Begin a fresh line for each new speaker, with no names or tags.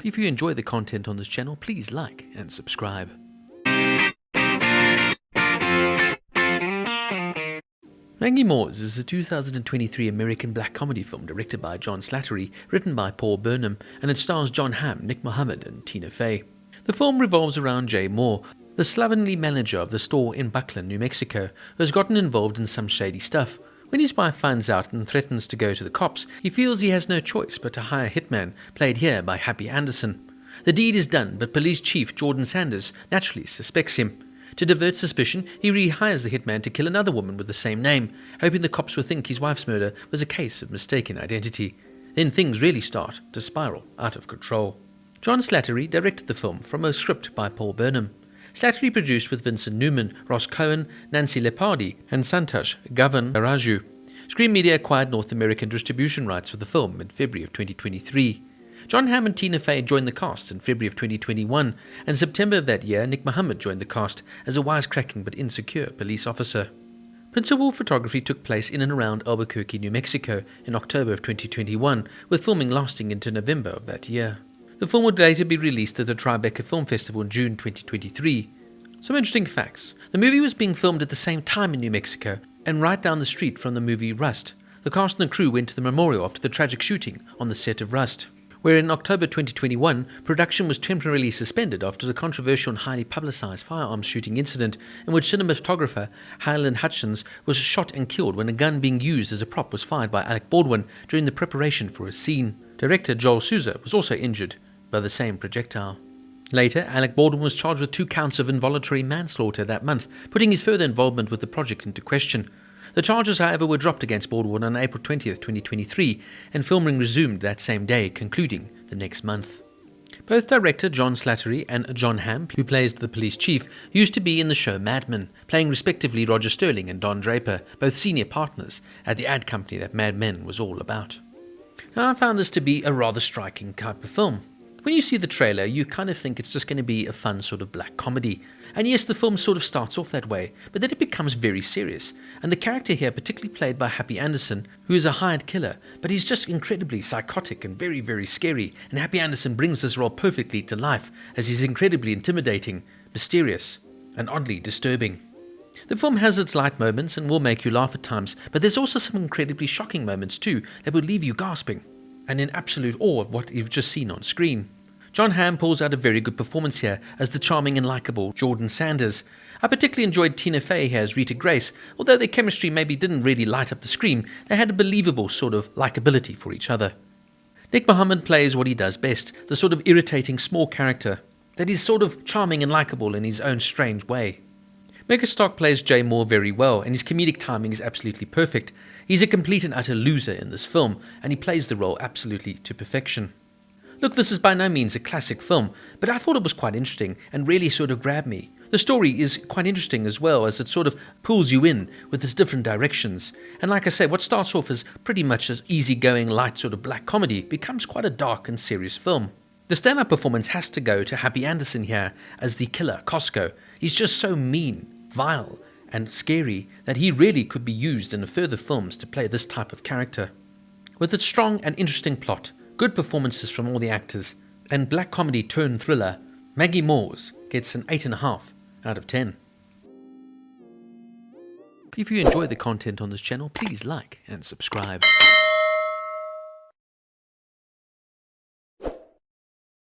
If you enjoy the content on this channel, please like and subscribe. Maggie Moore is a 2023 American black comedy film directed by John Slattery, written by Paul Bernbaum, and it stars Jon Hamm, Mohammed and Tina Fey. The film revolves around Jay Moore, the slovenly manager of the store in Buckland, New Mexico, who has gotten involved in some shady stuff. When his wife finds out and threatens to go to the cops, he feels he has no choice but to hire a hitman, played here by Happy Anderson. The deed is done, but police chief Jordan Sanders naturally suspects him. To divert suspicion, he rehires the hitman to kill another woman with the same name, hoping the cops will think his wife's murder was a case of mistaken identity. Then things really start to spiral out of control. John Slattery directed the film from a script by Paul Bernbaum. Slattery produced with Vincent Newman, Ross Cohen, Nancy Leopardi, and Santosh Gavan-Araju. Screen Media acquired North American distribution rights for the film in February of 2023. Jon Hamm and Tina Fey joined the cast in February of 2021, and September of that year, Mohammed joined the cast as a wisecracking but insecure police officer. Principal photography took place in and around Albuquerque, New Mexico in October of 2021, with filming lasting into November of that year. The film would later be released at the Tribeca Film Festival in June 2023. Some interesting facts. The movie was being filmed at the same time in New Mexico and right down the street from the movie Rust. The cast and the crew went to the memorial after the tragic shooting on the set of Rust, where in October 2021, production was temporarily suspended after the controversial and highly publicized firearms shooting incident in which cinematographer Highland Hutchins was shot and killed when a gun being used as a prop was fired by Alec Baldwin during the preparation for a scene. Director Joel Souza was also injured by the same projectile. Later, Alec Baldwin was charged with 2 counts of involuntary manslaughter that month, putting his further involvement with the project into question. The charges, however, were dropped against Baldwin on April 20th, 2023, and filming resumed that same day, concluding the next month. Both director John Slattery and Jon Hamm, who plays the police chief, used to be in the show Mad Men, playing respectively Roger Sterling and Don Draper, both senior partners at the ad company that Mad Men was all about. Now, I found this to be a rather striking type of film. When you see the trailer, you kind of think it's just going to be a fun sort of black comedy. And yes, the film sort of starts off that way, but then it becomes very serious. And the character here, particularly played by Happy Anderson, who is a hired killer, but he's just incredibly psychotic and very, very scary. And Happy Anderson brings this role perfectly to life, as he's incredibly intimidating, mysterious, and oddly disturbing. The film has its light moments and will make you laugh at times, but there's also some incredibly shocking moments too that will leave you gasping and in absolute awe of what you've just seen on screen. Jon Hamm pulls out a very good performance here as the charming and likeable Jordan Sanders. I particularly enjoyed Tina Fey here as Rita Grace. Although their chemistry maybe didn't really light up the screen, they had a believable sort of likability for each other. Mohammed plays what he does best, the sort of irritating small character that is sort of charming and likable in his own strange way. Megastark plays Jay Moore very well, and his comedic timing is absolutely perfect. He's a complete and utter loser in this film, and he plays the role absolutely to perfection. Look, this is by no means a classic film, but I thought it was quite interesting and really sort of grabbed me. The story is quite interesting as well, as it sort of pulls you in with its different directions. And like I say, what starts off as pretty much an easygoing, light sort of black comedy becomes quite a dark and serious film. The stand-up performance has to go to Happy Anderson here as the killer, Costco. He's just so mean, vile, and scary that he really could be used in further films to play this type of character. With its strong and interesting plot, good performances from all the actors, and black comedy turned thriller, Maggie Moore gets an 8.5 out of 10. If you enjoy the content on this channel, please like and subscribe.